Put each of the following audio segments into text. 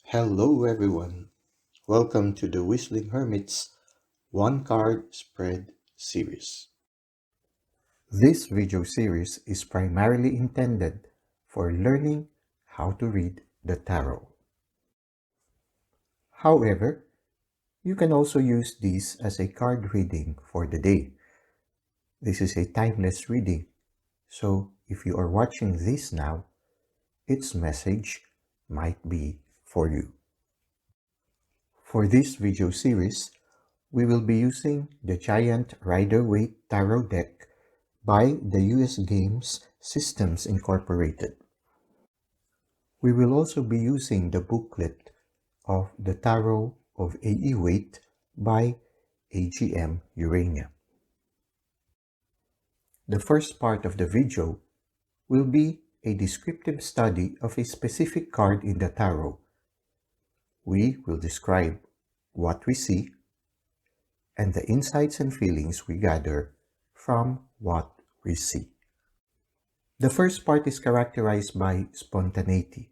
Hello everyone, welcome to the Whistling Hermit's One Card Spread series. This video series is primarily intended for learning how to read the tarot. However, you can also use this as a card reading for the day. This is a timeless reading, so if you are watching this now, its message might be for you. For this video series, we will be using the giant Rider Waite Tarot deck by the US Games Systems Incorporated. We will also be using the booklet of the Tarot of A.E. Waite by AGM Urania. The first part of the video will be a descriptive study of a specific card in the tarot. We will describe what we see and the insights and feelings we gather from what we see. The first part is characterized by spontaneity.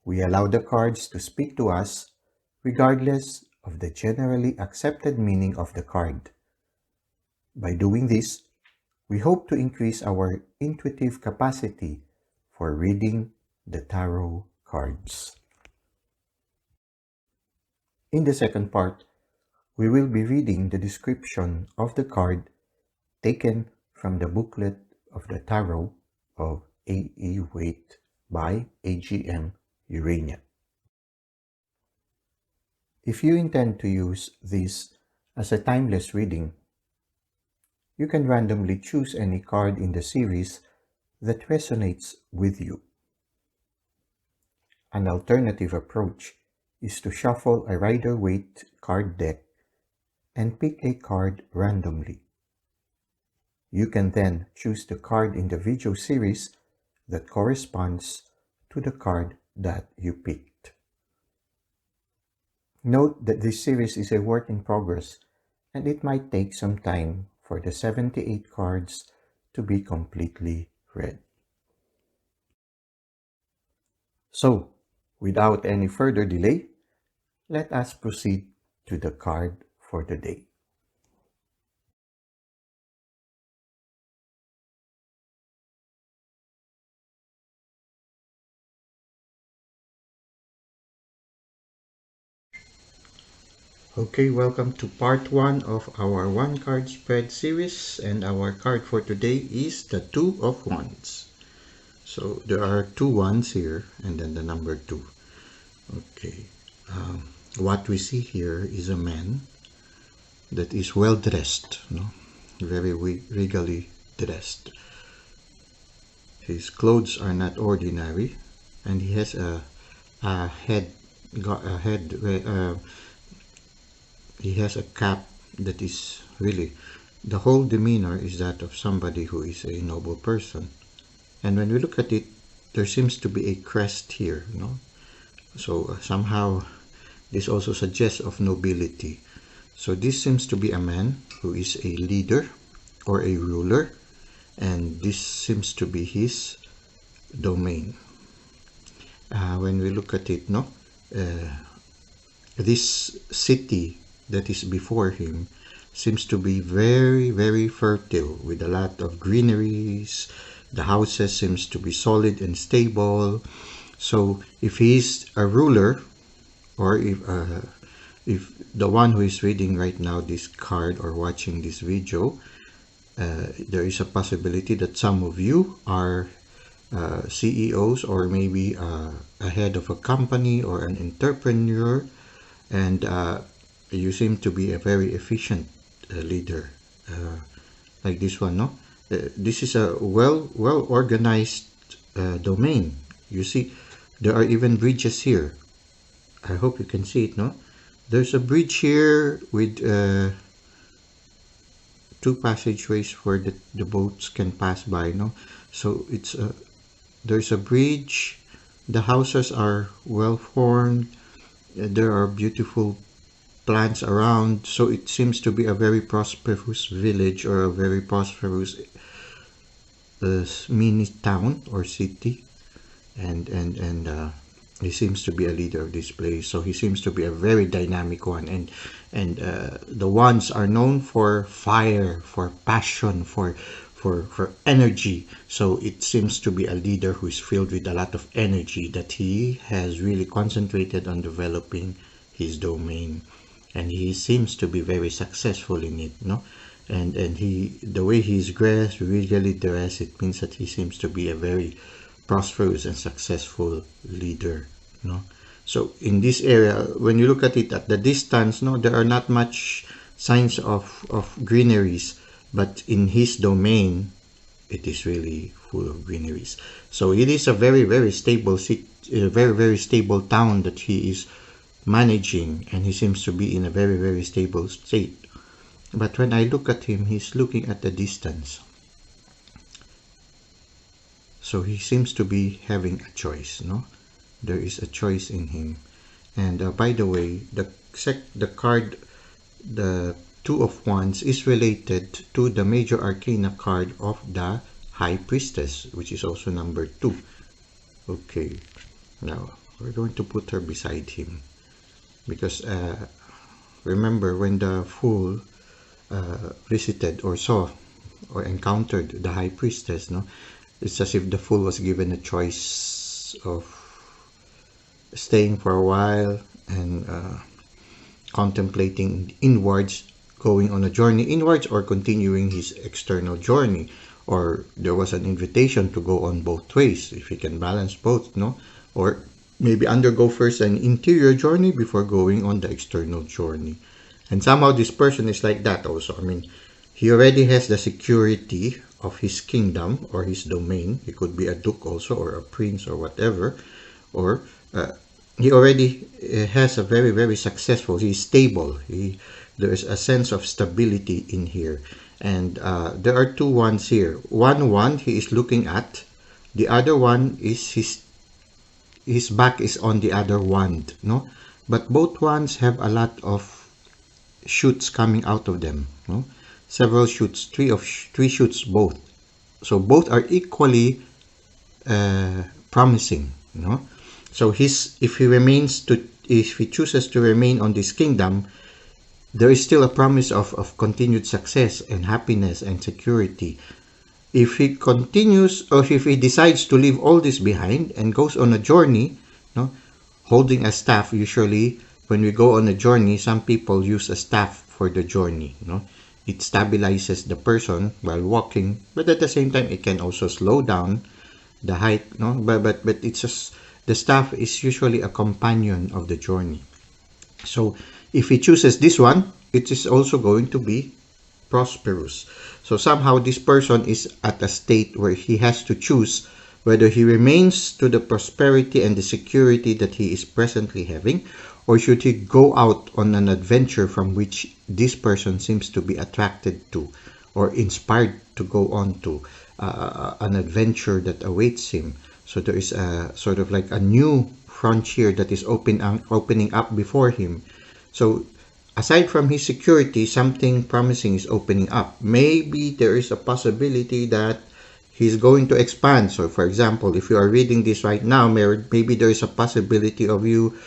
We allow the cards to speak to us regardless of the generally accepted meaning of the card. By doing this, we hope to increase our intuitive capacity for reading the tarot cards. In the second part, we will be reading the description of the card taken from the booklet of the Tarot of A.E. Waite by AGM Urania. If you intend to use this as a timeless reading, you can randomly choose any card in the series that resonates with you. An alternative approach is to shuffle a Rider Waite card deck and pick a card randomly. You can then choose the card in the video series that corresponds to the card that you picked. Note that this series is a work in progress and it might take some time for the 78 cards to be completely read. So, without any further delay, let us proceed to the card for the day. Okay, welcome to part 1 of our one card spread series, and our card for today is the Two of Wands. So there are two wands here and then the number 2. Okay, what we see here is a man that is well dressed, very regally dressed. His clothes are not ordinary, and he has he has a cap that is really, the whole demeanor is that of somebody who is a noble person. And when we look at it, there seems to be a crest here, So somehow this also suggests of nobility. So this seems to be a man who is a leader or a ruler, and this seems to be his domain. When we look at it, this city that is before him seems to be very, very fertile with a lot of greeneries. The houses seems to be solid and stable. So if he's a ruler, or if the one who is reading right now this card or watching this video, there is a possibility that some of you are CEOs, or maybe a head of a company or an entrepreneur, and you seem to be a very efficient leader, like this one, this is a well organized domain. You see, there are even bridges here. I hope you can see it, There's a bridge here with 2 passageways where the boats can pass by, So it's there's a bridge. The houses are well formed. There are beautiful plants around, so it seems to be a very prosperous village or a very prosperous mini town or city, and He seems to be a leader of this place, so he seems to be a very dynamic one. And the ones are known for fire, for passion, for energy. So it seems to be a leader who is filled with a lot of energy, that he has really concentrated on developing his domain, and he seems to be very successful in it, no? And he, the way he's dressed, regally dressed, it means that he seems to be a very prosperous and successful leader, no? So in this area, when you look at it at the distance, no, there are not much signs of greeneries, but in his domain, it is really full of greeneries. So it is a very, very stable a very, very stable town that he is managing, and he seems to be in a very, very stable state. But when I look at him, he's looking at the distance. So he seems to be having a choice, no? There is a choice in him. And by the way, the card, the Two of Wands, is related to the Major Arcana card of the High Priestess, which is also number 2. Okay, now we're going to put her beside him, because remember when the Fool visited or saw or encountered the High Priestess, no? It's as if the Fool was given a choice of staying for a while and contemplating inwards, going on a journey inwards, or continuing his external journey. Or there was an invitation to go on both ways, if he can balance both, no? Or maybe undergo first an interior journey before going on the external journey. And somehow this person is like that also. I mean, he already has the security of his kingdom or his domain. He could be a duke also, or a prince, or whatever. Or he already has a very, very successful, he's stable. There is a sense of stability in here. And there are two wands here. One wand he is looking at. The other one is his back is on the other wand, no? But both wands have a lot of shoots coming out of them, no? Several shoots, three shoots both. So both are equally promising, no? So if he chooses to remain on this kingdom, there is still a promise of continued success and happiness and security. If he continues, or if he decides to leave all this behind and goes on a journey, no, holding a staff, usually when we go on a journey, some people use a staff for the journey, no? It stabilizes the person while walking, but at the same time, it can also slow down the height, no? But it's just, the staff is usually a companion of the journey. So if he chooses this one, it is also going to be prosperous. So somehow this person is at a state where he has to choose whether he remains to the prosperity and the security that he is presently having, or should he go out on an adventure from which this person seems to be attracted to or inspired to go on to an adventure that awaits him. So there is a sort of like a new frontier that is opening up before him. So aside from his security, something promising is opening up. Maybe there is a possibility that he's going to expand. So for example, if you are reading this right now, maybe there is a possibility of you,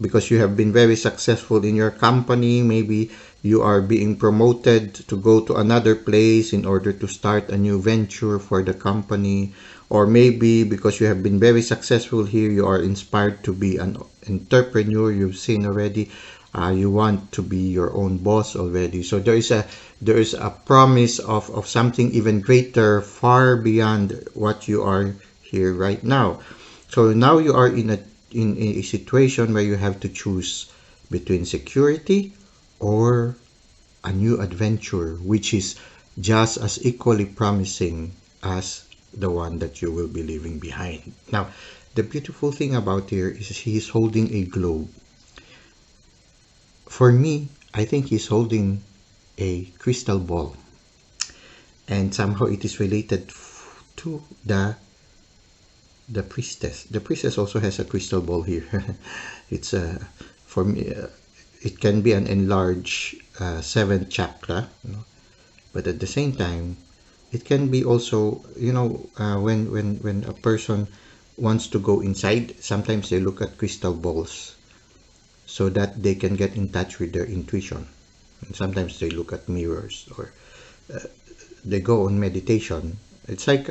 because you have been very successful in your company, maybe you are being promoted to go to another place in order to start a new venture for the company. Or maybe because you have been very successful here, you are inspired to be an entrepreneur. You've seen already, you want to be your own boss already. So there is a promise of something even greater, far beyond what you are here right now. So now you are in a situation where you have to choose between security or a new adventure, which is just as equally promising as the one that you will be leaving behind. Now, the beautiful thing about here is he is holding a globe. For me, I think he's holding a crystal ball, and somehow it is related to the priestess. The priestess also has a crystal ball here. It's for me, it can be an enlarged seventh chakra, you know? But at the same time, it can be also, when a person wants to go inside, sometimes they look at crystal balls so that they can get in touch with their intuition. And sometimes they look at mirrors, or they go on meditation. It's like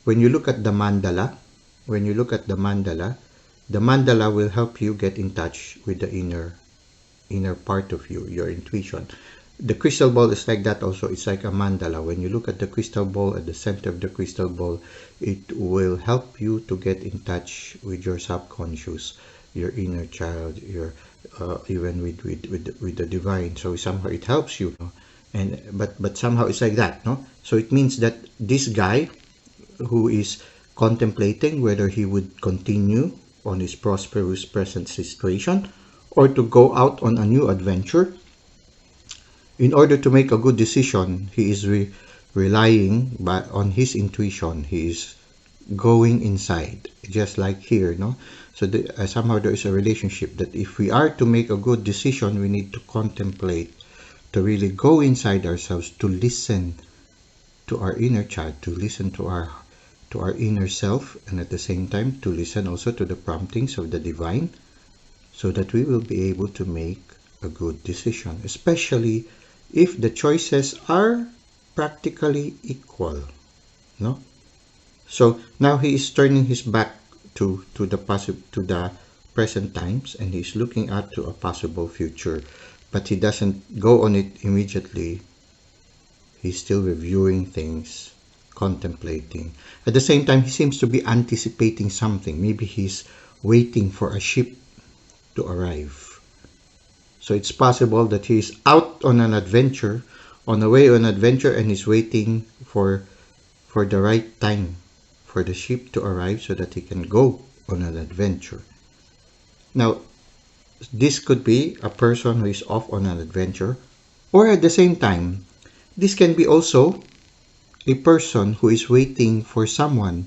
when you look at the mandala, the mandala will help you get in touch with the inner part of you, your intuition. The crystal ball is like that also. It's like a mandala. When you look at the crystal ball, at the center of the crystal ball, it will help you to get in touch with your subconscious, your inner child, your even with the divine. So somehow it helps you, and but somehow it's like that, no? So it means that this guy who is contemplating whether he would continue on his prosperous present situation or to go out on a new adventure, in order to make a good decision, he is relying on his intuition. He is going inside, just like here, no? So somehow there is a relationship that if we are to make a good decision, we need to contemplate, to really go inside ourselves, to listen to our inner child, to listen to our inner self, and at the same time to listen also to the promptings of the divine, so that we will be able to make a good decision, especially if the choices are practically equal, no? So now he is turning his back to the present times, and he's looking out to a possible future, but he doesn't go on it immediately. He's still reviewing things, contemplating. At the same time, he seems to be anticipating something. Maybe he's waiting for a ship to arrive. So it's possible that he's out on an adventure, on the way on an adventure, and he's waiting for the right time for the ship to arrive so that he can go on an adventure. Now, this could be a person who is off on an adventure, or at the same time, this can be also a person who is waiting for someone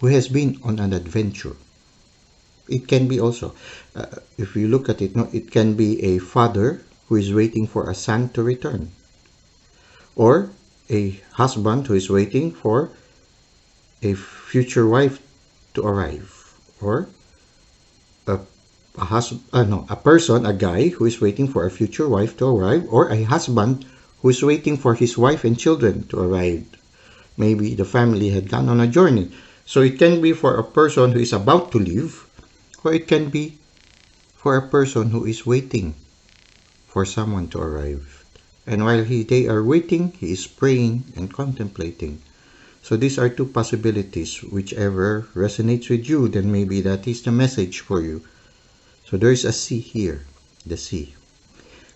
who has been on an adventure. It can be also, if you look at it, no, it can be a father who is waiting for a son to return, or a husband who is waiting for a future wife to arrive, or a person, a guy who is waiting for a future wife to arrive, or a husband who is waiting for his wife and children to arrive. Maybe the family had gone on a journey. So it can be for a person who is about to leave, or it can be for a person who is waiting for someone to arrive. And while they are waiting, he is praying and contemplating. So these are two possibilities. Whichever resonates with you, then maybe that is the message for you. So there is a sea here, the sea.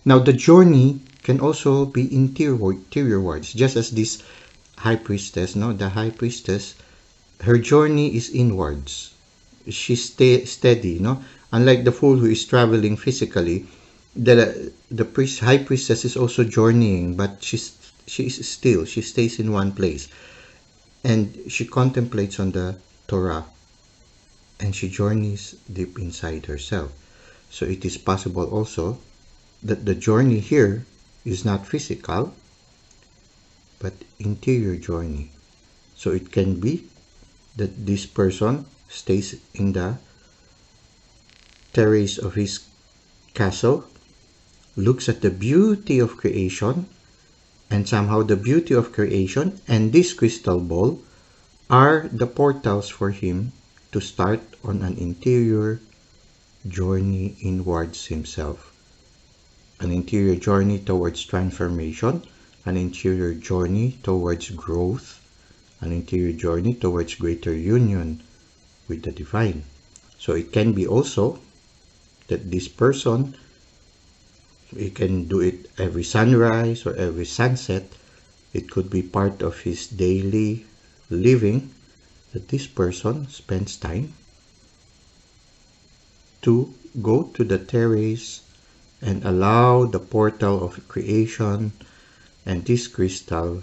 Now the journey can also be interiorwards, just as this high priestess, no? The high priestess, her journey is inwards. She's steady, no? Unlike the fool who is traveling physically, the high priestess is also journeying, but she stays in one place, and she contemplates on the Torah, and she journeys deep inside herself. So it is possible also that the journey here is not physical, but interior journey. So it can be that this person stays in the terrace of his castle, looks at the beauty of creation, and somehow the beauty of creation and this crystal ball are the portals for him to start on an interior journey inwards himself. An interior journey towards transformation, an interior journey towards growth, an interior journey towards greater union with the divine. So it can be also that this person, he can do it every sunrise or every sunset. It could be part of his daily living that this person spends time to go to the terrace and allow the portal of creation and this crystal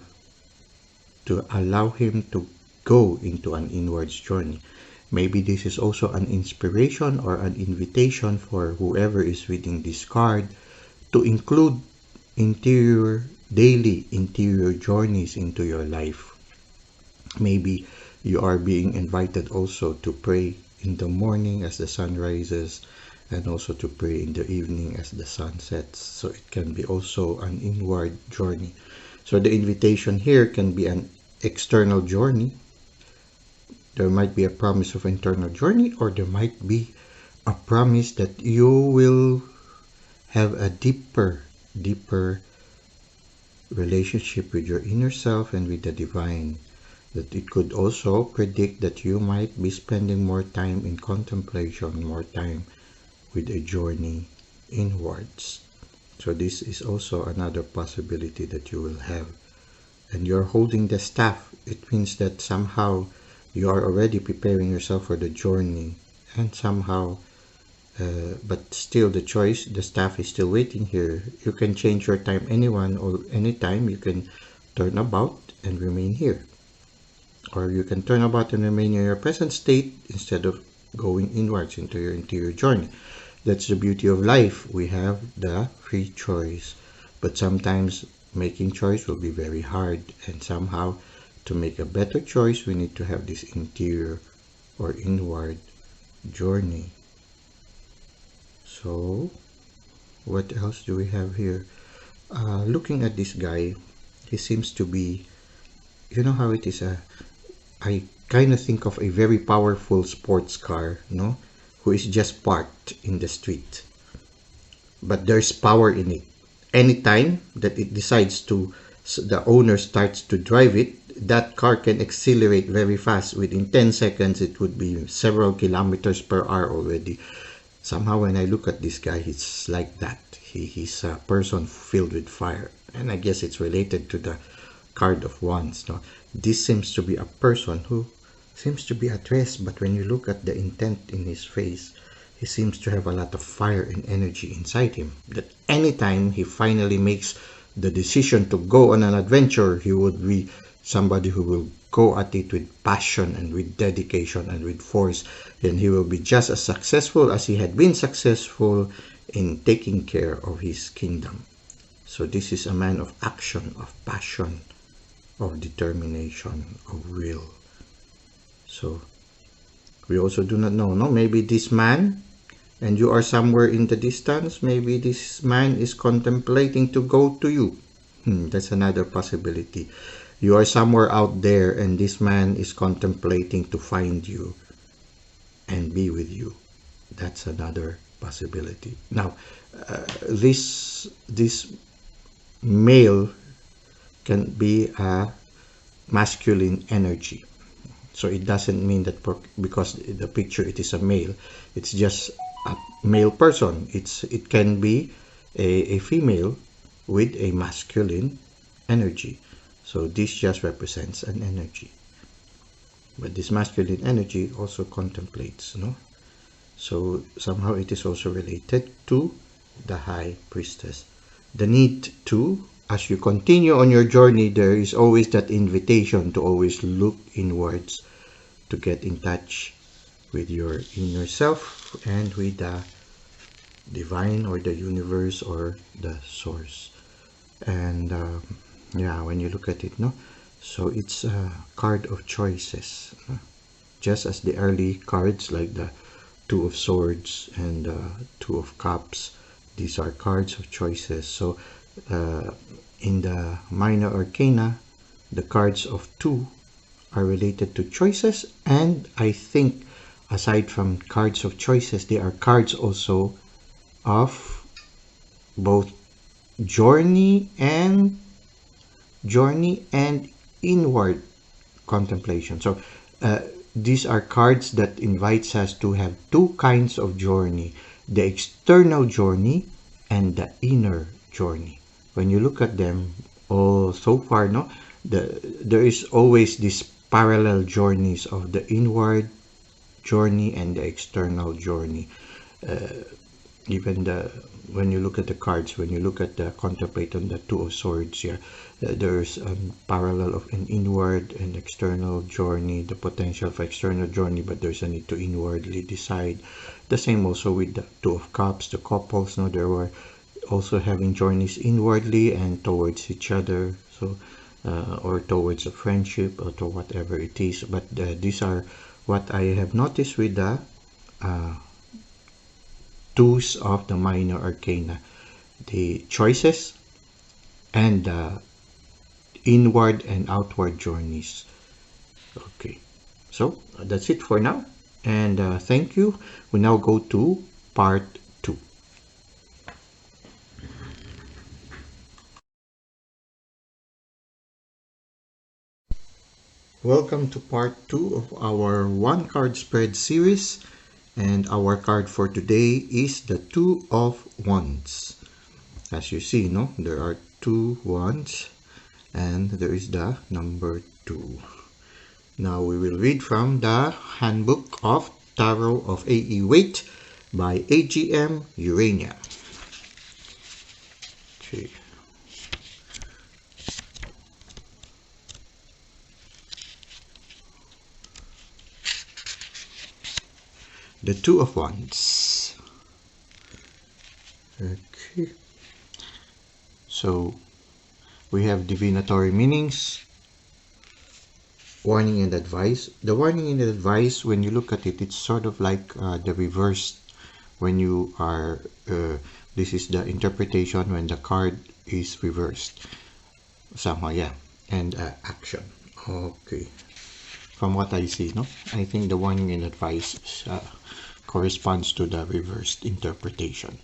to allow him to go into an inwards journey. Maybe this is also an inspiration or an invitation for whoever is reading this card to include daily interior journeys into your life. Maybe You are being invited also to pray in the morning as the sun rises, and also to pray in the evening as the sun sets. So it can be also an inward journey. So the invitation here can be an external journey. There might be a promise of internal journey, or there might be a promise that you will have a deeper relationship with your inner self and with the divine. That it could also predict that you might be spending more time in contemplation, more time with a journey inwards. So this is also another possibility that you will have. And you're holding the staff. It means that somehow you are already preparing yourself for the journey, and somehow but still the staff is still waiting here. You can change your time anyone or anytime. You can turn about and remain here, or you can turn about and remain in your present state instead of going inwards into your interior journey. That's the beauty of life. We have the free choice, but sometimes making choice will be very hard, and somehow to make a better choice we need to have this interior or inward journey. So what else do we have here? Looking at this guy, he seems to be, you know how it is, I kind of think of a very powerful sports car, no, who is just parked in the street, but there's power in it. Anytime that it decides to, the owner starts to drive it, that car can accelerate very fast. Within 10 seconds it would be several kilometers per hour already. Somehow when I look at this guy, he's like that. He's a person filled with fire. And I guess it's related to the card of wands. No? This seems to be a person who seems to be at rest, but when you look at the intent in his face, he seems to have a lot of fire and energy inside him. That anytime he finally makes the decision to go on an adventure, he would be somebody who will go at it with passion and with dedication and with force, and he will be just as successful as he had been successful in taking care of his kingdom. So this is a man of action, of passion, of determination, of will. So we also do not know, no? Maybe this man, and you are somewhere in the distance, maybe this man is contemplating to go to you. That's another possibility. You are somewhere out there and this man is contemplating to find you and be with you. That's another possibility. Now, this male can be a masculine energy. So it doesn't mean that because the picture it is a male, it's just a male person. It can be a female with a masculine energy. So this just represents an energy. But this masculine energy also contemplates, no? So somehow it is also related to the high priestess. The need to, as you continue on your journey, there is always that invitation to always look inwards, to get in touch with your inner self and with the divine or the universe or the source. And yeah, when you look at it, no, so it's a card of choices, no? Just as the early cards like the Two of Swords and Two of Cups, these are cards of choices. So in the Minor Arcana, the cards of two are related to choices, and I think aside from cards of choices, they are cards also of both journey and inward contemplation. So these are cards that invites us to have two kinds of journey: the external journey and the inner journey. When you look at them all so far, no, there is always these parallel journeys of the inward journey and the external journey. Even when you look at the cards, when you look at the contemplate on the Two of Swords here, there's a parallel of an inward and external journey, the potential for external journey, but there's a need to inwardly decide. The same also with the Two of Cups, the couples, no, they were also having journeys inwardly and towards each other. So or towards a friendship or to whatever it is. But these are what I have noticed with the uh, twos of the minor arcana, the choices and the inward and outward journeys. Okay, so that's it for now, and thank you. We now go to part 2. Welcome to part 2 of our one card spread series, and our card for today is the Two of Wands. As you see, no, there are two wands and there is the number 2. Now we will read from the Handbook of Tarot of A.E. Waite by AGM Urania. Okay. The Two of Wands. Okay. So we have divinatory meanings, warning and advice. The warning and advice, when you look at it, it's sort of like the reverse when you are, this is the interpretation when the card is reversed. Somehow, yeah. And action. Okay. From what I see, no? I think the warning and advice corresponds to the reversed interpretation.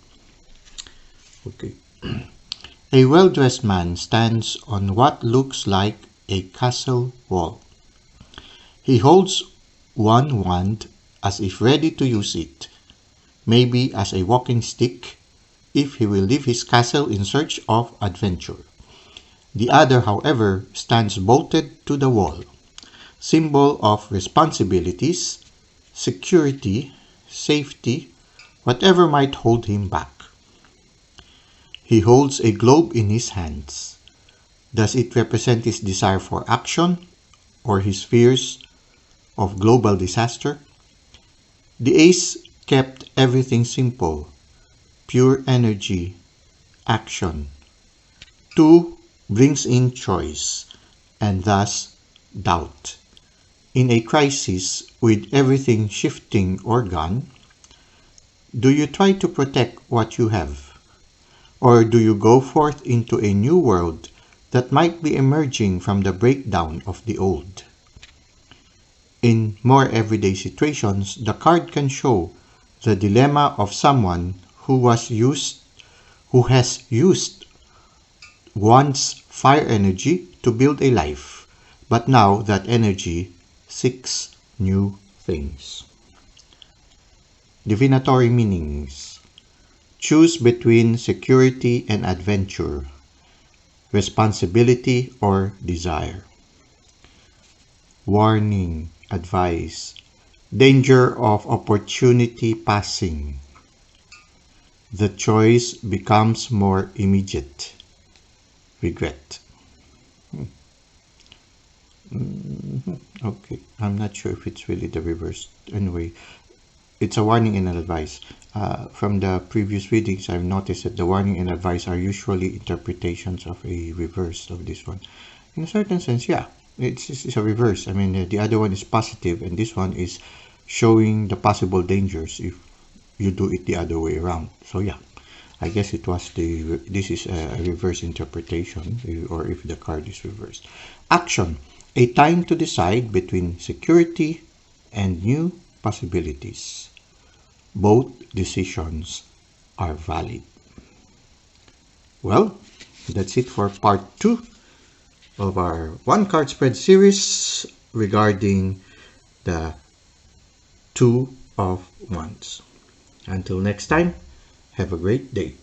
Okay. A well-dressed man stands on what looks like a castle wall. He holds one wand as if ready to use it, maybe as a walking stick if he will leave his castle in search of adventure. The other, however, stands bolted to the wall, symbol of responsibilities, security, safety, whatever might hold him back. He holds a globe in his hands. Does it represent his desire for action or his fears of global disaster? The ace kept everything simple, pure energy, action. 2 brings in choice and thus doubt. In a crisis with everything shifting or gone, do you try to protect what you have? Or do you go forth into a new world that might be emerging from the breakdown of the old? In more everyday situations, the card can show the dilemma of someone who has used one's fire energy to build a life, but now that energy seeks new things. Divinatory meanings. Choose between security and adventure, responsibility or desire. Warning, advice, danger of opportunity passing. The choice becomes more immediate. Regret. Okay, I'm not sure if it's really the reverse. Anyway, it's a warning and an advice. From the previous readings, I've noticed that the warning and advice are usually interpretations of a reverse of this one. In a certain sense, yeah, it's a reverse. I mean, the other one is positive, and this one is showing the possible dangers if you do it the other way around. So yeah, I guess it was this is a reverse interpretation, or if the card is reversed. Action, a time to decide between security and new possibilities. Both decisions are valid. Well, that's it for part 2 of our one card spread series regarding the Two of Wands. Until next time, have a great day.